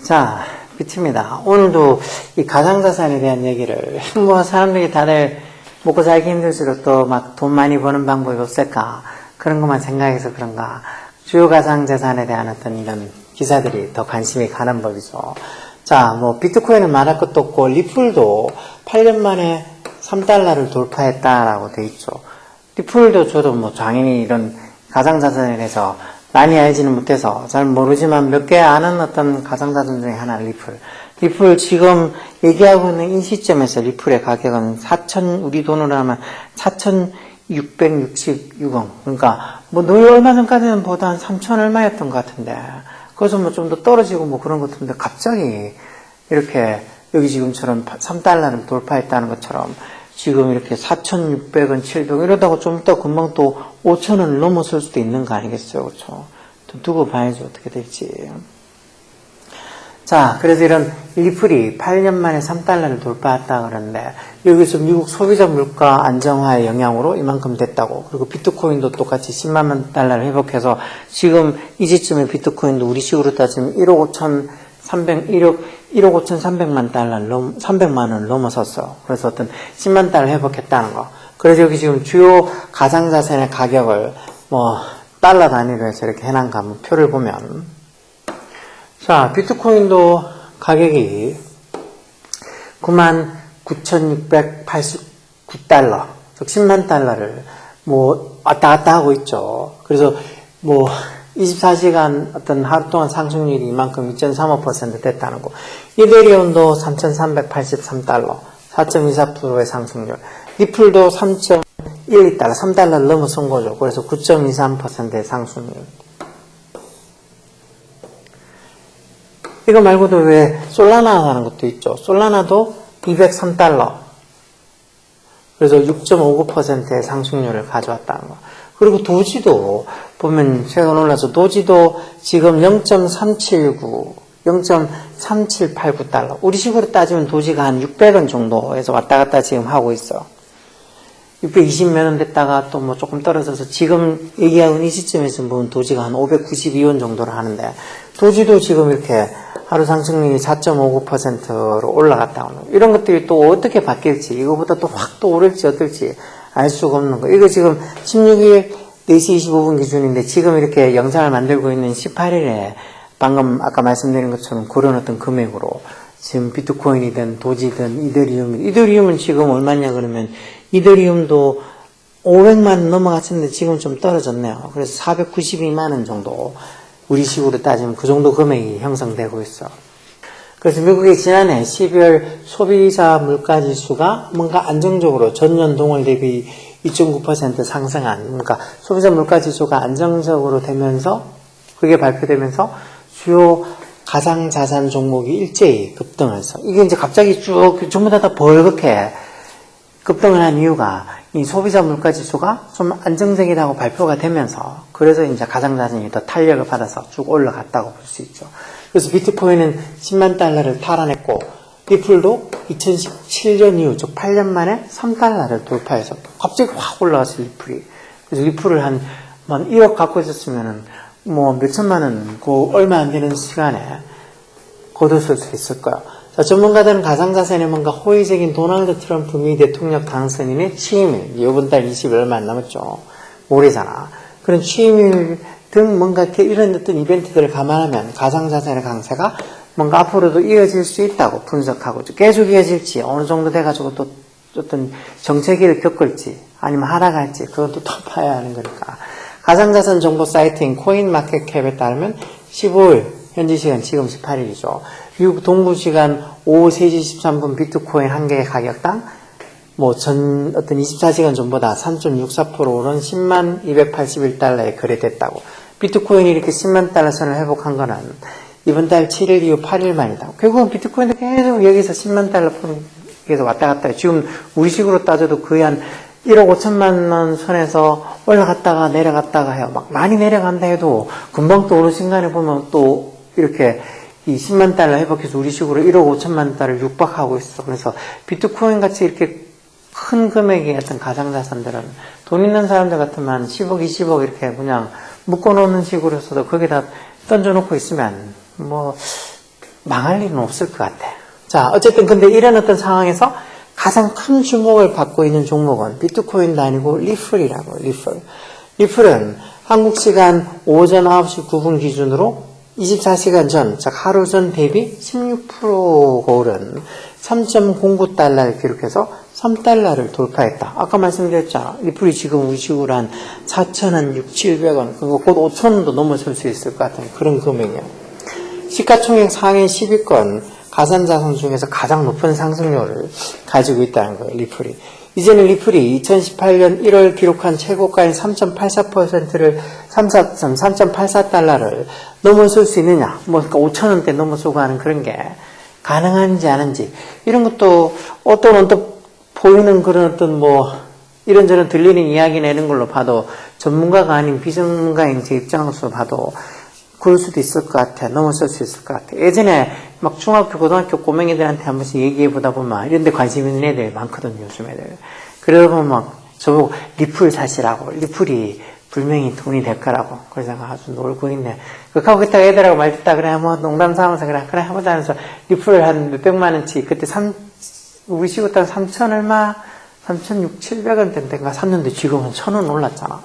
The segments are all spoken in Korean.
자, 비트입니다. 오늘도 이 가상자산에 대한 얘기를, 사람들이 다들 먹고 살기 힘들수록 또 막 돈 많이 버는 방법이 없을까? 그런 것만 생각해서 그런가? 주요 가상자산에 대한 어떤 이런 기사들이 더 관심이 가는 법이죠. 자, 비트코인은 말할 것도 없고, 리플도 8년 만에 3달러를 돌파했다라고 돼 있죠. 리플도 저도 당연히 이런 가상자산에 대해서 많이 알지는 못해서 잘 모르지만 몇 개 아는 어떤 가상자산 중에 하나 리플 지금 얘기하고 있는 이 시점에서 리플의 가격은 우리 돈으로 하면 4,666원. 그러니까 늘 얼마 전까지는 보다 한 3,000 얼마였던 것 같은데, 그래서 좀 더 떨어지고 그런 것 같은데, 갑자기 이렇게 여기 지금처럼 3달러를 돌파했다는 것처럼 지금 이렇게 4,600원, 700원 이러다가 좀 이따 금방 또 5,000원을 넘어설 수도 있는 거 아니겠어요? 그렇죠? 좀 두고 봐야죠. 어떻게 될지. 자, 그래서 이런 리플이 8년 만에 3달러를 돌파했다 그러는데, 여기서 미국 소비자 물가 안정화의 영향으로 이만큼 됐다고. 그리고 비트코인도 똑같이 10만 달러를 회복해서 지금 이 시점에 비트코인도 우리 식으로 따지면 1억 5,300만 달러를 300만 원을 넘어섰어. 그래서 어떤 10만 달러 회복했다는 거. 그래서 여기 지금 주요 가상자산의 가격을 달러 단위로 해서 이렇게 해놓은 한번 표를 보면, 자, 비트코인도 가격이 99,689달러, 즉 10만 달러를 왔다 갔다 하고 있죠. 그래서 24시간 어떤 하루 동안 상승률이 이만큼 2.35% 됐다는 거. 이더리움도 3,383달러, 4.24%의 상승률. 리플도 3.12달러, 3달러를 넘어선 거죠. 그래서 9.23%의 상승률. 이거 말고도 왜 솔라나라는 것도 있죠. 솔라나도 203달러. 그래서 6.59%의 상승률을 가져왔다는 거. 그리고 도지도 보면 최근 올라서 도지도 지금 0.379달러. 우리 식으로 따지면 도지가 한 600원 정도에서 왔다 갔다 지금 하고 있어. 620몇 원 됐다가 또 조금 떨어져서 지금 얘기하고 있는 이 시점에서 보면 도지가 한 592원 정도를 하는데, 도지도 지금 이렇게 하루 상승률이 4.59%로 올라갔다 오는 거. 이런 것들이 또 어떻게 바뀔지, 이거보다 또 확 또 오를지 어떨지 알 수가 없는 거. 이거 지금 16일 4시 25분 기준인데, 지금 이렇게 영상을 만들고 있는 18일에 방금 아까 말씀드린 것처럼 그런 어떤 금액으로 지금 비트코인이든 도지든 이더리움은 지금 얼마냐 그러면 이더리움도 500만 원 넘어갔었는데 지금 좀 떨어졌네요. 그래서 492만 원 정도, 우리 식으로 따지면 그 정도 금액이 형성되고 있어. 그래서 미국의 지난해 12월 소비자 물가지수가 뭔가 안정적으로 전년 동월 대비 2.9% 상승한, 그러니까 소비자 물가지수가 안정적으로 되면서, 그게 발표되면서 주요 가상자산 종목이 일제히 급등해서, 이게 이제 갑자기 쭉 전부 다 벌겋게 급등을 한 이유가 이 소비자 물가지수가 좀 안정적이라고 발표가 되면서, 그래서 이제 가상자산이 더 탄력을 받아서 쭉 올라갔다고 볼 수 있죠. 그래서 비트코인은 10만 달러를 탈환했고, 리플도 2017년 이후, 즉 8년 만에 3달러를 돌파해서 갑자기 확 올라갔어요, 리플이. 그래서 리플을 한 1억 갖고 있었으면은 몇천만 원, 얼마 안 되는 시간에 거뒀을 수 있을 거야. 자, 전문가들은 가상자산에 뭔가 호의적인 도널드 트럼프 미 대통령 당선인의 취임일, 이번 달 20일 얼마 안 남았죠. 모레잖아. 그런 취임일 등 뭔가 이런 어떤 이벤트들을 감안하면 가상자산의 강세가 뭔가 앞으로도 이어질 수 있다고 분석하고, 계속 이어질지, 어느 정도 돼가지고 또 어떤 정체기를 겪을지, 아니면 하락할지, 그건 또 봐야 하는 거니까. 가상자산 정보 사이트인 코인마켓캡에 따르면 15일, 현지 시간 지금 18일이죠. 미국 동부 시간 오후 3시 13분 비트코인 한 개의 가격당 어떤 24시간 전보다 3.64% 오른 10만 281달러에 거래됐다고. 비트코인이 이렇게 10만 달러 선을 회복한 거는 이번 달 7일 이후 8일 만이다. 결국은 비트코인도 계속 여기서 10만 달러 계속 왔다 갔다 해요. 지금 우리 식으로 따져도 거의 한 1억 5천만 원 선에서 올라갔다가 내려갔다가 해요. 많이 내려간다 해도 금방 또 어느 순간에 보면 또 이렇게 이 10만 달러 회복해서 우리 식으로 1억 5천만 달러를 육박하고 있어. 그래서 비트코인 같이 이렇게 큰 금액의 어떤 가상자산들은 돈 있는 사람들 같으면 10억, 20억 이렇게 그냥 묶어놓는 식으로 해서도 거기다 던져놓고 있으면 망할 일은 없을 것 같아. 자, 어쨌든 근데 이런 어떤 상황에서 가장 큰 주목을 받고 있는 종목은 비트코인도 아니고 리플이라고. 리플은 한국 시간 오전 9시 9분 기준으로 24시간 전, 즉 하루 전 대비 16%가 오른 3.09달러를 기록해서 3달러를 돌파했다. 아까 말씀드렸잖아. 리플이 지금 우리 식으로 한 4,600원, 그리고 곧 5,000원도 넘어설 수 있을 것 같은 그런 금액이야. 시가총액 상위 10위권 가상자산 중에서 가장 높은 상승률을 가지고 있다는 거예요, 리플이. 이제는 리플이 2018년 1월 기록한 최고가인 3.84%를 3.84달러를 넘어설 수 있느냐, 그러니까 5,000원대 넘어서고 하는 그런 게 가능한지 아닌지, 이런 것도 어떤 보이는 그런 어떤 이런저런 들리는 이야기 내는 걸로 봐도 전문가가 아닌 비전문가인 제 입장으로서 봐도 그럴 수도 있을 것 같아. 넘어설 수 있을 것 같아. 예전에 막 중학교, 고등학교 꼬맹이들한테 한 번씩 얘기해 보다 보면 이런 데 관심 있는 애들 많거든요, 요즘 애들. 그러다 보면 막 저보고 리플 사시라고. 리플이 분명히 돈이 될 거라고. 그래서 내가 아주 놀고 있네. 그하고 그때 애들하고 말 듣다 그래, 농담 삼아서 그래 해보자 하면서 리플을 한 몇백만 원치, 그때 우리 시골 때 3천 얼마, 3,600, 700원 된데가 샀는데 지금은 1,000원 올랐잖아.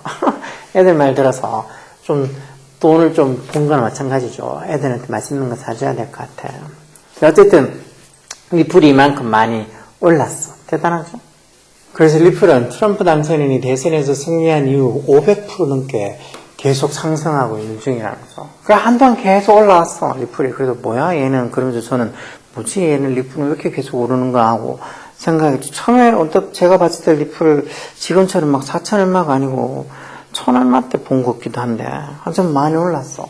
애들 말 들어서 좀 돈을 좀 본 거나 마찬가지죠. 애들한테 맛있는 거 사줘야 될 것 같아요. 어쨌든 리플이 이만큼 많이 올랐어. 대단하죠? 그래서 리플은 트럼프 당선인이 대선에서 승리한 이후 500% 넘게 계속 상승하고 있는 중이라는 거죠. 그러니까 한동안 계속 올라왔어, 리플이. 그래서 뭐야 얘는, 그러면서 저는 뭐지 얘는 리플은 왜 이렇게 계속 오르는가 하고 생각했죠. 처음에 제가 봤을 때 리플 지금처럼 막 4천 얼마가 아니고 1,000 얼마 때 본 것 같기도 한데 한참 많이 올랐어.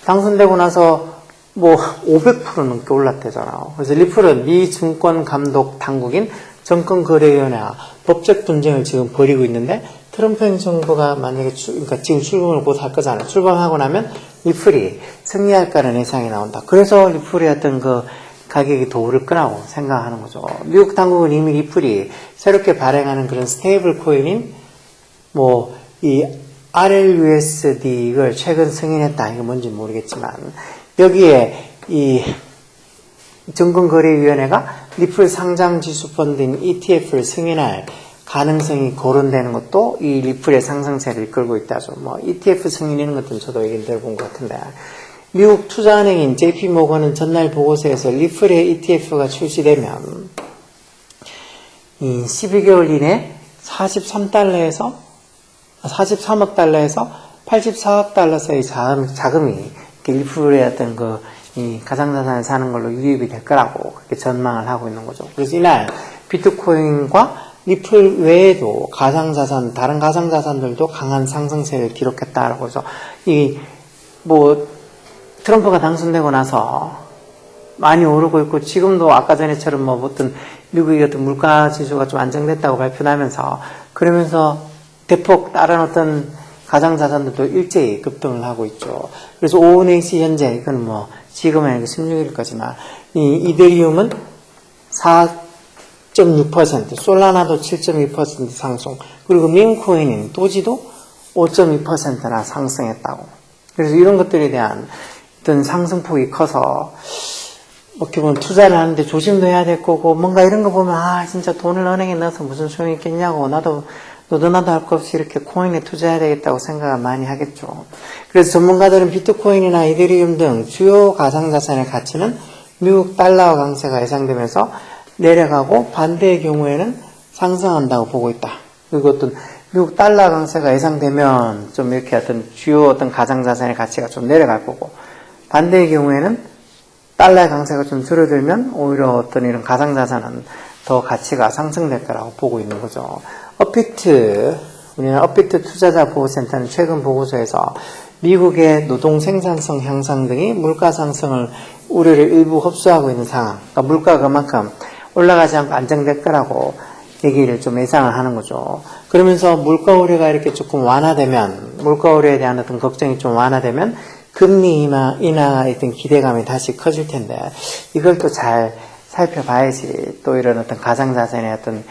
당선되고 나서 500% 넘게 올랐대잖아. 그래서 리플은 미 증권 감독 당국인 정권거래위원회와 법적 분쟁을 지금 벌이고 있는데, 트럼프 행정부가 만약에 그러니까 지금 출범을 곧 할 거잖아요. 출범하고 나면 리플이 승리할 거라는 예상이 나온다. 그래서 리플의 어떤 그 가격이 더 오를 거라고 생각하는 거죠. 미국 당국은 이미 리플이 새롭게 발행하는 그런 스테이블 코인인 이 RLUSD를 최근 승인했다. 이게 뭔지 모르겠지만, 여기에 이 증권거래위원회가 리플 상장지수 펀드인 ETF를 승인할 가능성이 거론되는 것도 이 리플의 상승세를 이끌고 있다죠. ETF 승인이라는 것들은 저도 얘기 들어본 것 같은데, 미국 투자은행인 JP모건은 전날 보고서에서 리플의 ETF가 출시되면 이 12개월 이내 43억 달러에서 84억 달러 사이 자금이 리플의 어떤 이 가상자산을 사는 걸로 유입이 될 거라고 그렇게 전망을 하고 있는 거죠. 그래서 이날 비트코인과 리플 외에도 다른 가상자산들도 강한 상승세를 기록했다라고 해서 트럼프가 당선되고 나서 많이 오르고 있고, 지금도 아까 전에처럼 어떤 미국의 어떤 물가 지수가 좀 안정됐다고 발표하면서, 그러면서 대폭 다른 어떤 가상자산들도 일제히 급등을 하고 있죠. 그래서 오후 4시 현재, 이건 지금은 16일까지만, 이 이더리움은 4.6%, 솔라나도 7.2% 상승, 그리고 민코인인 도지도 5.2%나 상승했다고. 그래서 이런 것들에 대한 어떤 상승폭이 커서, 어떻게 보면 투자를 하는데 조심도 해야 될 거고, 뭔가 이런 거 보면, 진짜 돈을 은행에 넣어서 무슨 소용이 있겠냐고, 너도 할 것 없이 이렇게 코인에 투자해야 되겠다고 생각을 많이 하겠죠. 그래서 전문가들은 비트코인이나 이더리움 등 주요 가상자산의 가치는 미국 달러화 강세가 예상되면서 내려가고, 반대의 경우에는 상승한다고 보고 있다. 그리고 어떤 미국 달러 강세가 예상되면 좀 이렇게 어떤 주요 어떤 가상자산의 가치가 좀 내려갈 거고, 반대의 경우에는 달러의 강세가 좀 줄어들면 오히려 어떤 이런 가상자산은 더 가치가 상승될 거라고 보고 있는 거죠. 우리나라 업비트 투자자 보호센터는 최근 보고서에서 미국의 노동 생산성 향상 등이 물가 상승을 우려를 일부 흡수하고 있는 상황, 그러니까 물가가 그만큼 올라가지 않고 안정될 거라고 얘기를 좀 예상을 하는 거죠. 그러면서 물가 우려가 이렇게 조금 완화되면, 물가 우려에 대한 어떤 걱정이 좀 완화되면 금리 인하에 대한 기대감이 다시 커질 텐데, 이걸 또 잘 살펴봐야지 또 이런 어떤 가상자산의 어떤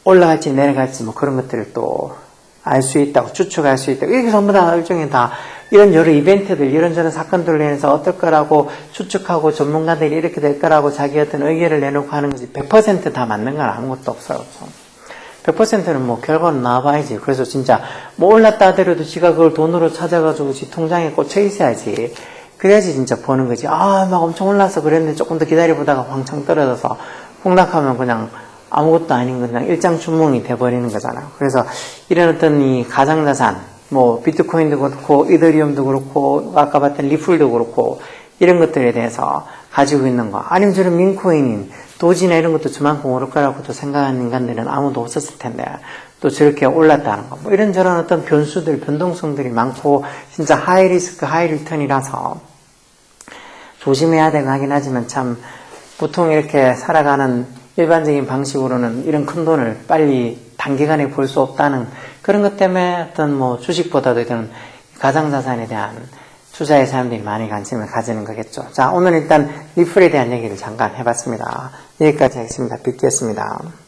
올라갈지 내려갈지 그런 것들을 또 알 수 있다고, 추측할 수 있다고. 이게 전부 다 일종의 다 이런 여러 이벤트들, 이런저런 사건들로 인해서 어떨 거라고 추측하고 전문가들이 이렇게 될 거라고 자기 어떤 의견을 내놓고 하는 것이 100% 다 맞는 건 아무것도 없어요. 100%는 뭐 결과는 나와봐야지. 그래서 진짜 뭐 올랐다 하더라도 지가 그걸 돈으로 찾아가지고 지 통장에 꽂혀 있어야지. 그래야지 진짜 버는 거지. 아, 막 엄청 올라서 그랬는데 조금 더 기다려보다가 황창 떨어져서 폭락하면 그냥 아무것도 아닌 그냥 일장춘몽이 돼버리는 거잖아요. 그래서 이런 어떤 이 가상자산, 뭐 비트코인도 그렇고 이더리움도 그렇고 아까 봤던 리플도 그렇고 이런 것들에 대해서 가지고 있는 거, 아니면 저런 민코인인 도지나 이런 것도 저만큼 오를 거라고 또 생각하는 인간들은 아무도 없었을 텐데 또 저렇게 올랐다는 거, 뭐 이런저런 어떤 변수들, 변동성들이 많고 진짜 하이 리스크 하이 리턴이라서 조심해야 되고 하긴 하지만 참 보통 이렇게 살아가는 일반적인 방식으로는 이런 큰 돈을 빨리 단기간에 볼 수 없다는 그런 것 때문에 어떤 뭐 주식보다도 이런 가상자산에 대한 투자에 사람들이 많이 관심을 가지는 거겠죠. 자, 오늘 일단 리플에 대한 얘기를 잠깐 해봤습니다. 여기까지 하겠습니다. 뵙겠습니다.